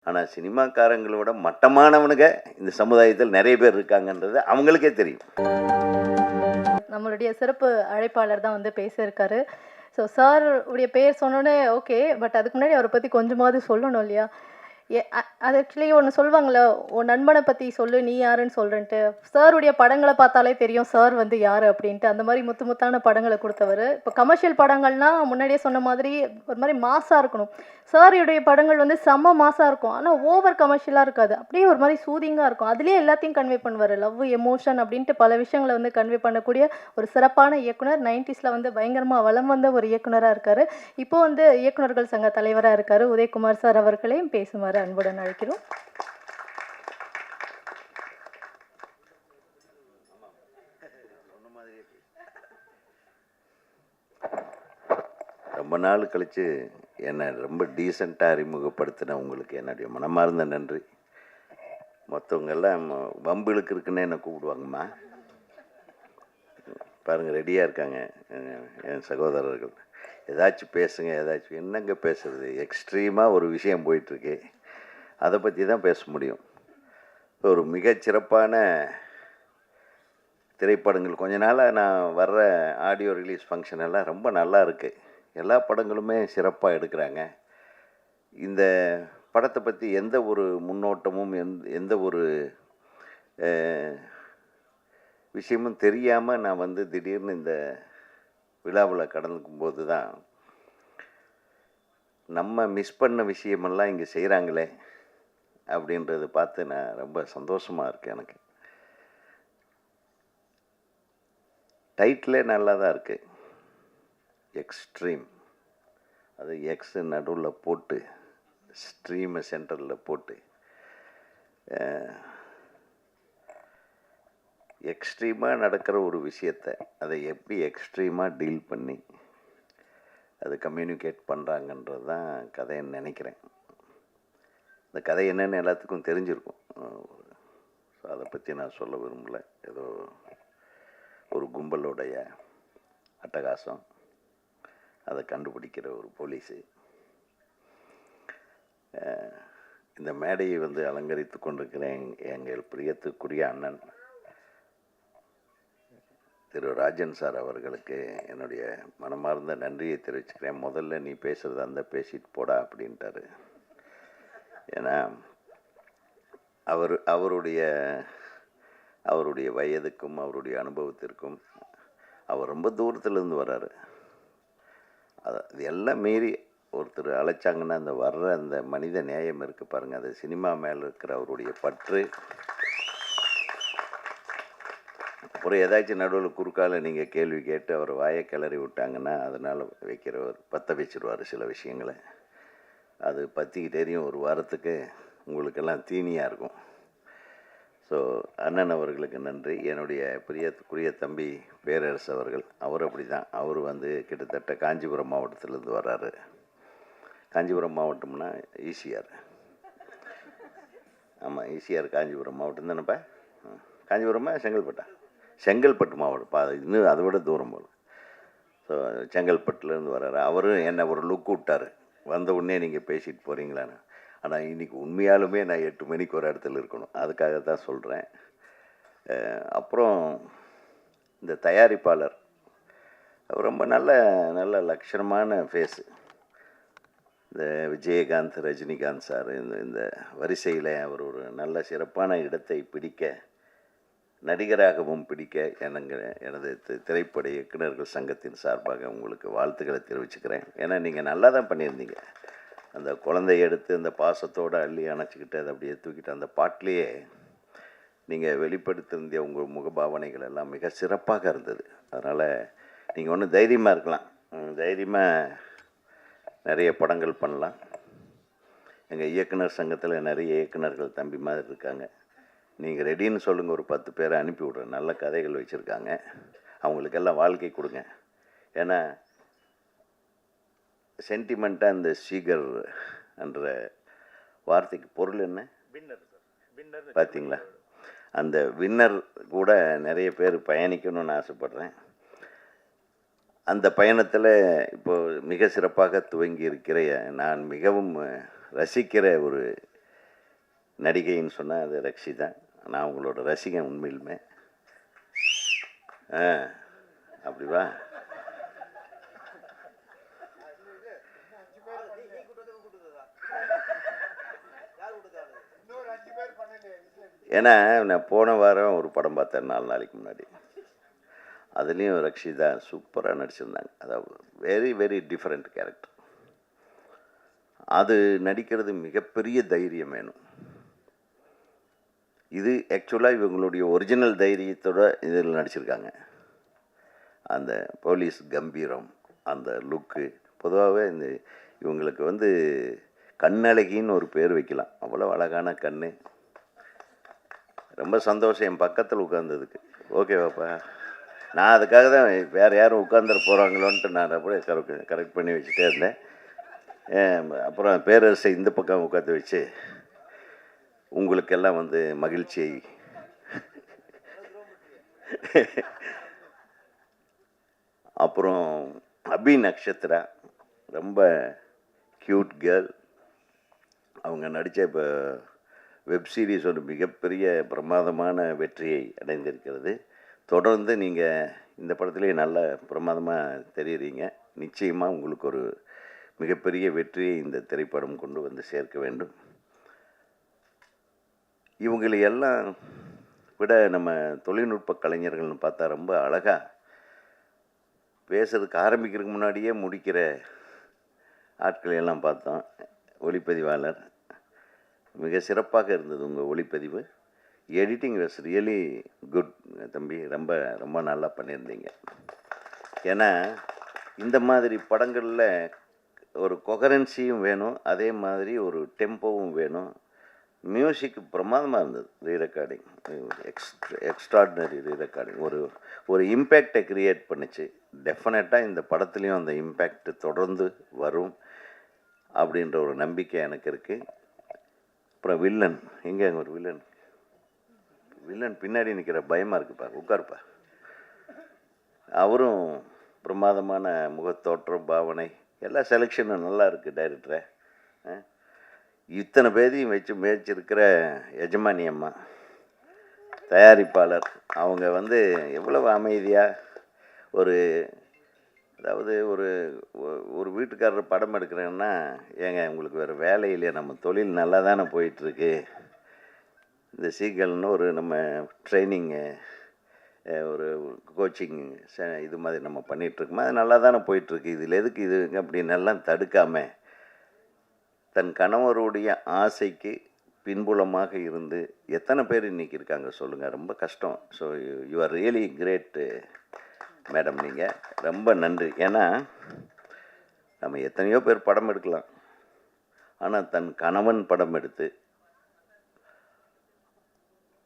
ஆனால் சினிமாக்காரங்களோட மட்டமானவனுங்க இந்த சமுதாயத்தில் நிறைய பேர் இருக்காங்கன்றது அவங்களுக்கே தெரியும். நம்மளுடைய சிறப்பு அழைப்பாளர் தான் வந்து பேசியிருக்காரு. ஸோ சார் உடைய பேர் சொன்னோன்னே ஓகே. பட் அதுக்கு முன்னாடி அவரை பற்றி கொஞ்சமாவது சொல்லணும் இல்லையா? அது ஆக்சுவலி ஒன்று சொல்லுவாங்கள்ல, உன் நண்பனை பற்றி சொல்லு நீ யாருன்னு சொல்கிறேன்ட்டு. சாருடைய படங்களை பார்த்தாலே தெரியும் சார் வந்து யார் அப்படின்ட்டு. அந்த மாதிரி முத்து முத்தான படங்களை கொடுத்தவர். இப்போ கமர்ஷியல் படங்கள்னால் முன்னாடியே சொன்ன மாதிரி ஒரு மாதிரி மாஸாக இருக்கணும். சாருடைய படங்கள் வந்து செம்ம மாஸாக இருக்கும். ஆனால் ஓவர் கமர்ஷியலாக இருக்காது. அப்படியே ஒரு மாதிரி சூதிங்காக இருக்கும். அதுலேயே எல்லாத்தையும் கன்வே பண்ணுவார். லவ், எமோஷன் அப்படின்ட்டு பல விஷயங்களை வந்து கன்வே பண்ணக்கூடிய ஒரு சிறப்பான இயக்குனர். 90ஸ்ல வந்து பயங்கரமாக வலம் வந்த ஒரு இயக்குனராக இருக்கார். இப்போ வந்து இயக்குனர்கள் சங்க தலைவராக இருக்கார். உதயகுமார் சார் அவர்களையும் பேசுமாறு அன்புடன் அழைக்கிறோம். ரொம்ப நாள் கழித்து என்னை ரொம்ப டீசெண்டாக அறிமுகப்படுத்தின உங்களுக்கு என்னுடைய மனமார்ந்த நன்றி. மற்றவங்கெல்லாம் வம்பிழுக்கு இருக்குன்னு என்னை கூப்பிடுவாங்கம்மா. பாருங்கள், ரெடியாக இருக்காங்க என் சகோதரர்கள். ஏதாச்சும் பேசுங்க, ஏதாச்சும். என்னங்க பேசுறது? எக்ஸ்ட்ரீமாக ஒரு விஷயம் போயிட்டுருக்கு, அதை பற்றி தான் பேச முடியும். ஒரு மிகச்சிறப்பான திரைப்படங்கள் கொஞ்ச நாளாக நான் வர்ற ஆடியோ ரிலீஸ் ஃபங்க்ஷன் எல்லாம் ரொம்ப நல்லா இருக்குது. எல்லா படங்களுமே சிறப்பாக எடுக்கிறாங்க. இந்த படத்தை பற்றி எந்த ஒரு முன்னோட்டமும் எந்த ஒரு விஷயமும் தெரியாமல் நான் வந்து திடீர்னு இந்த விழாவில் கடந்துக்கும்போது தான் நம்ம மிஸ் பண்ண விஷயமெல்லாம் இங்கே செய்கிறாங்களே அப்படின்றத பார்த்து நான் ரொம்ப சந்தோஷமாக இருக்கேன். எனக்கு டைட்டிலே நல்லா தான் இருக்குது, எக்ஸ்ட்ரீம். அது எக்ஸ் நடுவில் போட்டு ஸ்ட்ரீமை சென்டரில் போட்டு எக்ஸ்ட்ரீமாக நடக்கிற ஒரு விஷயத்தை அதை எப்படி எக்ஸ்ட்ரீமாக டீல் பண்ணி அதை கம்யூனிகேட் பண்ணுறாங்கன்றது தான் கதைன்னு நினைக்கிறேன். இந்த கதை என்னென்னு எல்லாத்துக்கும் தெரிஞ்சிருக்கும். ஸோ அதை பற்றி நான் சொல்ல விரும்பலை. ஏதோ ஒரு கும்பலுடைய அட்டகாசம், அதை கண்டுபிடிக்கிற ஒரு போலீஸு. இந்த மேடையை வந்து அலங்கரித்து கொண்டிருக்கிற எங்கள் பிரியத்துக்குரிய அண்ணன் திரு ராஜன் சார் அவர்களுக்கு என்னுடைய மனமார்ந்த நன்றியை தெரிவிச்சுக்கிறேன். முதல்ல நீ பேசுகிறது அந்த பேசிட்டு போடா அப்படின்ட்டாரு. ஏன்னா அவருடைய வயதுக்கும் அவருடைய அனுபவத்திற்கும் அவர் ரொம்ப தூரத்துலேருந்து வர்றாரு. அது எல்லாம் மீறி ஒருத்தர் அழைச்சாங்கன்னா அந்த வர்ற அந்த மனித நேயம் இருக்குது பாருங்கள். அது சினிமா மேலே இருக்கிற அவருடைய பற்று. அப்புறம் ஏதாச்சும் நடுவில் குறுக்கால நீங்கள் கேள்வி கேட்டு அவர் வாயை கிளறி விட்டாங்கன்னா அதனால் வைக்கிறவர் பற்ற வச்சிருவார் சில விஷயங்களை. அது பற்றிக்கிட்டே தெரியும், ஒரு வாரத்துக்கு உங்களுக்கெல்லாம் தீனியாக இருக்கும். ஸோ அண்ணன் அவர்களுக்கு நன்றி. என்னுடைய பிரியத்துக்குரிய தம்பி பேரரசு அவர்கள், அவர் அப்படி தான். அவர் வந்து கிட்டத்தட்ட காஞ்சிபுரம் மாவட்டத்திலேருந்து வர்றாரு. காஞ்சிபுரம் மாவட்டம்னா ஈசிஆர். ஆமாம், ஈசிஆர் காஞ்சிபுரம் மாவட்டம் தானேப்பா? காஞ்சிபுரமா செங்கல்பட்டா? செங்கல்பட்டு மாவட்டம். இன்னும் அதை விட தூரம் போகணும். ஸோ செங்கல்பட்டுலேருந்து வர்றாரு. அவரும் என்னை ஒரு லுக் விட்டார், வந்த உடனே நீங்கள் பேசிட்டு போகிறீங்களான்னு. ஆனால் இன்றைக்கி உண்மையாலுமே நான் 8 மணிக்கு ஒரு இடத்துல இருக்கணும், அதுக்காக தான் சொல்கிறேன். அப்புறம் இந்த தயாரிப்பாளர் அவர் ரொம்ப நல்ல லட்சணமான ஃபேஸு. இந்த விஜயகாந்த், ரஜினிகாந்த் சார் இந்த வரிசையில் அவர் ஒரு நல்ல சிறப்பான இடத்தை பிடிக்க, நடிகராகவும் பிடிக்க எனது திரைப்பட இயக்குநர்கள் சங்கத்தின் சார்பாக உங்களுக்கு வாழ்த்துக்களை தெரிவிச்சுக்கிறேன். ஏன்னா நீங்கள் நல்லா தான் பண்ணியிருந்தீங்க. அந்த குழந்தைய எடுத்து அந்த பாசத்தோடு அள்ளி அணைச்சிக்கிட்டு அதை அப்படியே தூக்கிட்டு அந்த பாட்டிலேயே நீங்கள் வெளிப்படுத்தியிருந்த உங்கள் முகபாவனைகள் எல்லாம் மிக சிறப்பாக இருந்தது. அதனால் நீங்கள் ஒன்றும் தைரியமாக இருக்கலாம், தைரியமாக நிறைய படங்கள் பண்ணலாம். எங்கள் இயக்குனர் சங்கத்தில் நிறைய இயக்குனர்கள் தம்பி மாதிரி இருக்காங்க. நீங்கள் ரெடின்னு சொல்லுங்கள், ஒரு 10 பேரை அனுப்பி விட்றேன். நல்ல கதைகள் வச்சுருக்காங்க, அவங்களுக்கெல்லாம் வாழ்க்கை கொடுங்க. ஏன்னா சென்டிமெண்ட்டாக இந்த சீகர் என்ற வார்த்தைக்கு பொருள் என்ன பார்த்தீங்களா? அந்த வின்னர் கூட நிறைய பேர் பயணிக்கணும்னு ஆசைப்பட்றேன். அந்த பயணத்தில் இப்போது மிக சிறப்பாக துவங்கி இருக்கிற நான் மிகவும் ரசிக்கிற ஒரு நடிகைன்னு சொன்னால் அது ரக்ஷிதா. நான் உங்களோட ரசிகன் உண்மையிலுமே. அப்படி வா. ஏன்னா நான் போன வாரம் ஒரு படம் பார்த்தேன் 4 நாளைக்கு முன்னாடி. அதுலேயும் ரக்ஷிதா சூப்பராக நடிச்சிருந்தாங்க. அதாவது வெரி வெரி டிஃப்ரெண்ட் கேரக்டர். அது நடிக்கிறது மிகப்பெரிய தைரியம் வேணும். இது ஆக்சுவலாக இவங்களுடைய ஒரிஜினல் தைரியத்தோட இதில் நடிச்சிருக்காங்க. அந்த போலீஸ் கம்பீரம், அந்த லுக்கு. பொதுவாகவே இந்த இவங்களுக்கு வந்து கண்ணழகின்னு ஒரு பேர் வைக்கலாம். அவ்வளோ அழகான கண். ரொம்ப சந்தோஷம் என் பக்கத்தில் உட்கார்ந்ததுக்கு. ஓகேவாப்பா? நான் அதுக்காக தான் வேறு யாரும் உட்காந்துட போகிறாங்களோன்ட்டு நான் அப்படியே கரெக்ட் பண்ணி வச்சுட்டே இருந்தேன். அப்புறம் பேரரசை இந்த பக்கம் உட்காந்து வச்சு உங்களுக்கெல்லாம் வந்து மகிழ்ச்சியை அப்புறம் அபி நக்ஷத்ரா ரொம்ப க்யூட் கேர்ள். அவங்க நடித்த இப்போ வெப் சீரிஸ் ஒரு மிகப்பெரிய பிரமாதமான வெற்றியை அடைந்திருக்கிறது. தொடர்ந்து நீங்கள் இந்த படத்துலேயே நல்ல பிரமாதமாக தெரியுறீங்க. நிச்சயமாக உங்களுக்கு ஒரு மிகப்பெரிய வெற்றியை இந்த திரைப்படம் கொண்டு வந்து சேர்க்க வேண்டும். இவங்களை எல்லாம் விட நம்ம தொழில்நுட்ப கலைஞர்கள்னு பார்த்தா ரொம்ப அழகாக பேசுறதுக்கு ஆரம்பிக்கிறதுக்கு முன்னாடியே முடிக்கிற ஆட்களையெல்லாம் பார்த்தோம். ஒளிப்பதிவாளர் மிக சிறப்பாக இருந்தது உங்கள் ஒளிப்பதிவு. எடிட்டிங் வாஸ் ரியலி குட் தம்பி. ரொம்ப ரொம்ப நல்லா பண்ணியிருந்தீங்க. ஏன்னா இந்த மாதிரி படங்களில் ஒரு கொஹரன்சியும் வேணும், அதே மாதிரி ஒரு டெம்போவும் வேணும். மியூசிக் பிரமாதமாக இருந்தது. ரீரெக்கார்டிங் எக்ஸ்ட்ராடினரி ரீரெக்கார்டிங் ஒரு இம்பேக்டை க்ரியேட் பண்ணிச்சு. டெஃபினட்டாக இந்த படத்துலேயும் அந்த இம்பேக்ட் தொடர்ந்து வரும் அப்படின்ற ஒரு நம்பிக்கை எனக்கு இருக்குது. அப்புறம் வில்லன் எங்கே? ஒரு வில்லன் பின்னாடி நிற்கிற பயமாக இருக்குப்பா. உட்காருப்பா. அவரும் பிரமாதமான முகத்தோற்றம், பாவனை, எல்லா செலெக்ஷனும் நல்லா இருக்குது. டைரக்டரை இத்தனை பேரையும் வச்சு முயற்சிருக்கிற எஜமானி அம்மா தயாரிப்பாளர், அவங்க வந்து எவ்வளவு அமைதியாக அதாவது ஒரு வீட்டுக்காரர் படம் எடுக்கிறேன்னா, ஏங்க உங்களுக்கு வேறு வேலை இல்லையா? நம்ம தொழில் நல்லா தானே போயிட்டுருக்கு. இந்த சீக்கிரம்னு நம்ம ட்ரைனிங்கு ஒரு கோச்சிங் இது மாதிரி நம்ம பண்ணிகிட்ருக்கோமா, அது நல்லா தானே போயிட்டுருக்கு. இதில் எதுக்கு இது அப்படின்னு எல்லாம் தடுக்காமல் தன் கணவருடைய ஆசைக்கு பின்புலமாக இருந்து எத்தனை பேர் இன்றைக்கி இருக்காங்க சொல்லுங்கள். ரொம்ப கஷ்டம். So you are really great madam. நீங்கள் ரொம்ப நன்றி. ஏன்னா நம்ம எத்தனையோ பேர் படம் எடுக்கலாம், ஆனால் தன் கணவன் படம் எடுத்து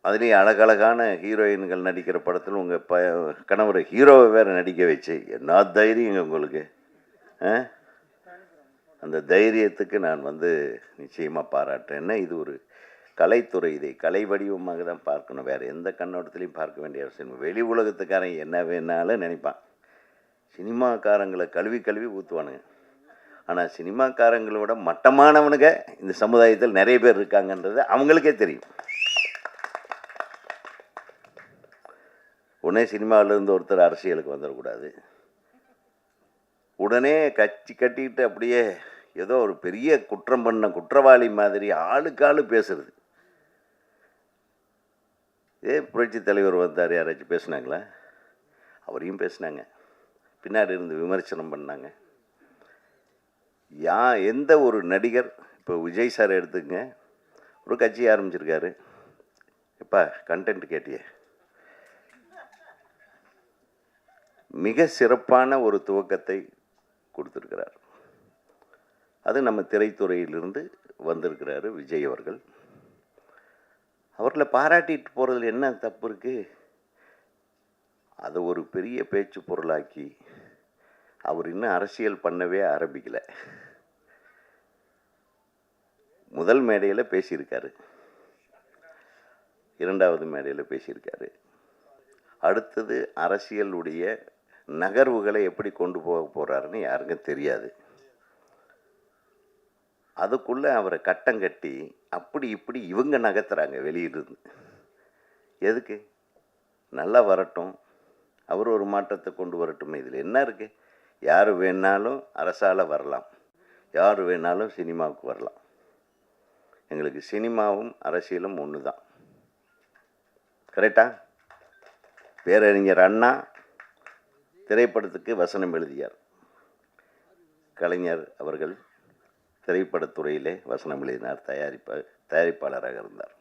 அதுலேயும் அழகழகான ஹீரோயின்கள் நடிக்கிற படத்தில் உங்கள் கணவரை ஹீரோவை வேறு நடிக்க வச்சு என்ன தைரியங்க உங்களுக்கு. அந்த தைரியத்துக்கு நான் வந்து நிச்சயமாக பாராட்டுறேன்னா, இது ஒரு கலைத்துறை. இதை கலை வடிவமாக தான் பார்க்கணும், வேறு எந்த கண்ணோட்டத்துலையும் பார்க்க வேண்டிய அவசியம். வெளி உலகத்துக்காரன் என்ன வேணாலும் நினைப்பான். சினிமாக்காரங்களை கழுவி ஊற்றுவானுங்க. ஆனால் சினிமாக்காரங்களை விட மட்டமானவனுங்க இந்த சமுதாயத்தில் நிறைய பேர் இருக்காங்கன்றது அவங்களுக்கே தெரியும். உடனே சினிமாவிலேருந்து ஒருத்தர் அரசியலுக்கு வந்துடக்கூடாது. உடனே கட்சி கட்டிக்கிட்டு அப்படியே ஏதோ ஒரு பெரிய குற்றம் பண்ண குற்றவாளி மாதிரி ஆளுக்காளு பேசுறது. புரட்சி தலைவர் வந்தார், யாராச்சும் பேசுனாங்களா? அவரையும் பேசுனாங்க, பின்னாடி இருந்து விமர்சனம் பண்ணாங்க. எந்த ஒரு நடிகர், இப்போ விஜய் சார் எடுத்துங்க, ஒரு கட்சி ஆரம்பிச்சிருக்காரு. எப்பா கண்டென்ட் கேட்டியே, மிக சிறப்பான ஒரு துவக்கத்தை கொடுத்துருக்கிறார். அது நம்ம திரைத்துறையிலிருந்து வந்திருக்கிறாரு விஜய் அவர்கள். அவர்களை பாராட்டிட்டு போகிறதுல என்ன தப்பு இருக்குது? அதை ஒரு பெரிய பேச்சு பொருளாக்கி அவர் இன்னும் அரசியல் பண்ணவே ஆரம்பிக்கலை. முதல் மேடையில் பேசியிருக்காரு, இரண்டாவது மேடையில் பேசியிருக்காரு. அடுத்தது அரசியலுடைய நகர்வுகளை எப்படி கொண்டு போக போகிறாருன்னு யாருக்கும் தெரியாது. அதுக்குள்ளே அவரை கட்டம் கட்டி அப்படி இப்படி இவங்க நகர்த்துறாங்க வெளியிலிருந்து. எதுக்கு? நல்லா வரட்டும், அவர் ஒரு மாற்றத்தை கொண்டு வரட்டுமே. இதில் என்ன இருக்குது? யார் வேணாலும் அரசால் வரலாம், யார் வேணாலும் சினிமாவுக்கு வரலாம். எங்களுக்கு சினிமாவும் அரசியலும் ஒன்று தான். கரெக்டா? பேரறிஞர் அண்ணா திரைப்படத்துக்கு வசனம் எழுதியார். கலைஞர் அவர்கள் திரைப்படத்துறையிலே வசனம் எழுதினார், தயாரிப்பாளராக இருந்தார்.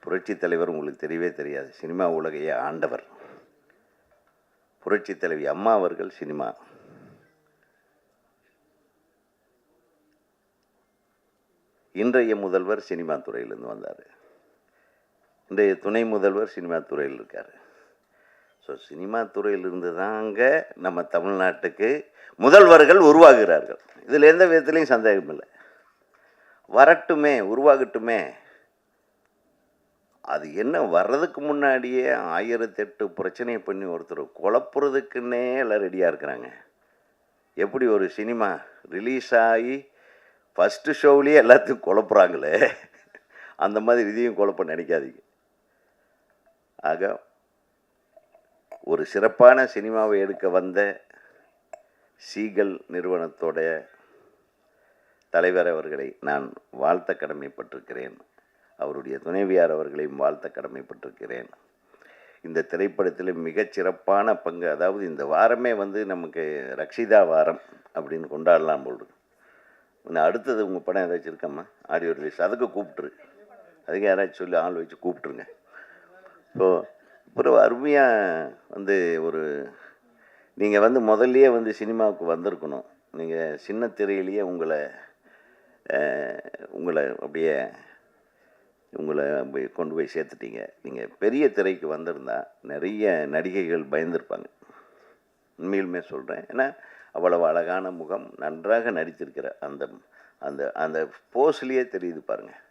புரட்சி தலைவர் உங்களுக்கு தெரியவே தெரியாது, சினிமா உலகையே ஆண்டவர். புரட்சி தலைவி அம்மா அவர்கள் சினிமா. இன்றைய முதல்வர் சினிமா துறையிலேருந்து வந்தார், இன்றைய துணை முதல்வர் சினிமா துறையில் இருக்கார். ஸோ சினிமா துறையிலிருந்து தாங்க நம்ம தமிழ்நாட்டுக்கு முதல்வர்கள் உருவாகிறார்கள். இதில் எந்த விதத்துலையும் சந்தேகம் இல்லை. வரட்டுமே, உருவாகட்டுமே. அது என்ன, வர்றதுக்கு முன்னாடியே 1008 பிரச்சனையை பண்ணி ஒருத்தர் குழப்புறதுக்குன்னே எல்லாம் ரெடியாக இருக்கிறாங்க. எப்படி ஒரு சினிமா ரிலீஸ் ஆகி ஃபஸ்ட்டு ஷோவிலேயே எல்லாத்தையும் குழப்புறாங்களே, அந்த மாதிரி இதையும் குழப்ப நினைக்காதீங்க. ஆக ஒரு சிறப்பான சினிமாவை எடுக்க வந்த சீகல் நிறுவனத்தோட தலைவர் அவர்களை நான் வாழ்த்த கடமைப்பட்டிருக்கிறேன். அவருடைய துணைவியார் அவர்களையும் வாழ்த்த கடமைப்பட்டிருக்கிறேன். இந்த திரைப்படத்தில் மிகச்சிறப்பான பங்கு, அதாவது இந்த வாரமே நமக்கு ரக்ஷிதா வாரம் அப்படின்னு கொண்டாடலாம் போல். இன்னும் அடுத்தது உங்கள் படம் ஏதாச்சும் இருக்காம்மா ஆடியோ ரிலீஸ், அதுக்கு கூப்பிட்டுரு, அதுக்கு யாராச்சும் சொல்லி ஆள் வச்சு கூப்பிட்ருங்க. ஸோ அப்புறம் அருமையாக ஒரு நீங்கள் முதல்லையே சினிமாவுக்கு வந்திருக்கணும். நீங்கள் சின்ன திரையிலேயே உங்களை அப்படியே கொண்டு போய் சேர்த்துட்டீங்க. நீங்கள் பெரிய திரைக்கு வந்திருந்தால் நிறைய நடிகைகள் பயந்துருப்பாங்க. உண்மையிலுமே சொல்கிறேன். ஏன்னா அவ்வளவு அழகான முகம், நன்றாக நடித்திருக்கிற அந்த அந்த அந்த போஸ்லேயே தெரியுது பாருங்கள்.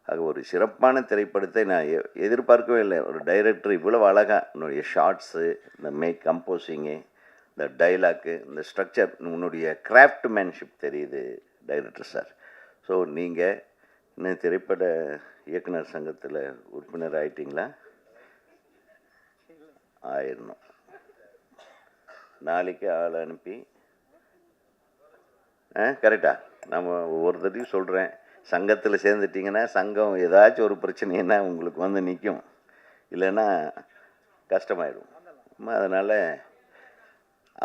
ஆக ஒரு சிறப்பான திரைப்படத்தை நான் எதிர்பார்க்கவே இல்லை. ஒரு டைரக்டர் இவ்வளவு அழகாக உன்னுடைய ஷார்ட்ஸு, இந்த கம்போசிங்கு, இந்த டைலாக்கு, இந்த ஸ்ட்ரக்சர், உன்னுடைய கிராஃப்ட்மேன்ஷிப் தெரியுது டைரக்டர் சார். ஸோ நீங்கள் இன்னும் திரைப்பட இயக்குனர் சங்கத்தில் உறுப்பினர் ஆகிட்டீங்களா? ஆயிடணும். நாளைக்கு ஆள் அனுப்பி கரெக்டா? நம்ம ஒவ்வொருத்தரையும் சொல்கிறேன், சங்கத்தில் சேர்ந்துட்டிங்கன்னா சங்கம் ஏதாச்சும் ஒரு பிரச்சனைன்னா உங்களுக்கு நிற்கும், இல்லைன்னா கஷ்டமாயிடும். அதனால்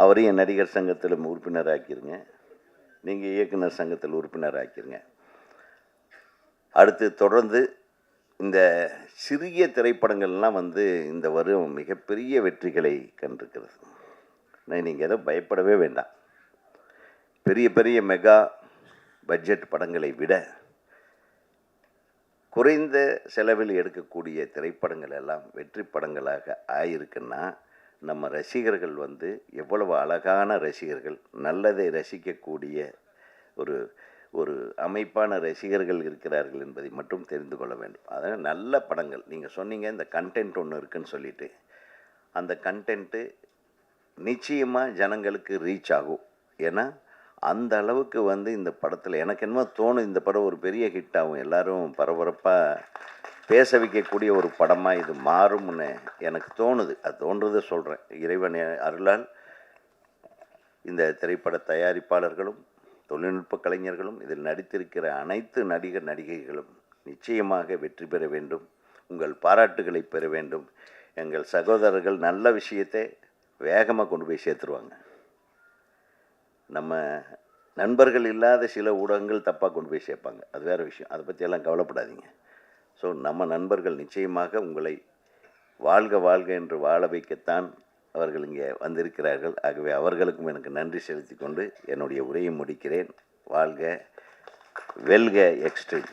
அவரையும் நடிகர் சங்கத்தில் உறுப்பினர் ஆக்கிடுங்க, நீங்கள் இயக்குனர் சங்கத்தில் உறுப்பினர் ஆக்கிடுங்க. அடுத்து தொடர்ந்து இந்த சிறிய திரைப்படங்கள்லாம் இந்த வருடம் மிகப்பெரிய வெற்றிகளை கண்டிருக்கிறது. நீங்கள் எதுவும் பயப்படவே வேண்டாம். பெரிய பெரிய மெகா பட்ஜெட் படங்களை விட குறைந்த செலவில் எடுக்கக்கூடிய திரைப்படங்கள் எல்லாம் வெற்றி படங்களாக ஆயிருக்குன்னா நம்ம ரசிகர்கள் எவ்வளவு அழகான ரசிகர்கள், நல்லதை ரசிக்கக்கூடிய ஒரு ஒரு அமைப்பான ரசிகர்கள் இருக்கிறார்கள் என்பதை மட்டும் தெரிந்து கொள்ள வேண்டும். அதனால் நல்ல படங்கள், நீங்கள் சொன்னீங்க இந்த கண்டென்ட் ஒன்று இருக்குன்னு சொல்லிட்டு, அந்த கண்டென்ட்டு நிச்சயமாக ஜனங்களுக்கு ரீச் ஆகும். ஏன்னா அந்த அளவுக்கு இந்த படத்தில் எனக்கு என்னமோ தோணும், இந்த படம் ஒரு பெரிய ஹிட் ஆகும், எல்லோரும் பரபரப்பாக பேச வைக்கக்கூடிய ஒரு படமாக இது மாறும்னு எனக்கு தோணுது. அது தோன்றதை சொல்கிறேன். இறைவன் அருளால் இந்த திரைப்பட தயாரிப்பாளர்களும் தொழில்நுட்ப கலைஞர்களும் இதில் நடித்திருக்கிற அனைத்து நடிகர் நடிகைகளும் நிச்சயமாக வெற்றி பெற வேண்டும், உங்கள் பாராட்டுகளை பெற வேண்டும். எங்கள் சகோதரர்கள் நல்ல விஷயத்தை வேகமாக கொண்டு போய் சேர்த்துருவாங்க. நம்ம நண்பர்கள் இல்லாத சில ஊடகங்கள் தப்பாக கொண்டு போய் சேர்ப்பாங்க, அது வேறு விஷயம், அதை பற்றியெல்லாம் கவலைப்படாதீங்க. ஸோ நம்ம நண்பர்கள் நிச்சயமாக உங்களை வாழ்க வாழ்க என்று வாழ வைக்கத்தான் அவர்கள் இங்கே வந்திருக்கிறார்கள். ஆகவே அவர்களுக்கும் எனக்கு நன்றி செலுத்தி கொண்டு என்னுடைய உரையை முடிக்கிறேன். வாழ்க, வெல்க எக்ஸ்ட்ரீம்.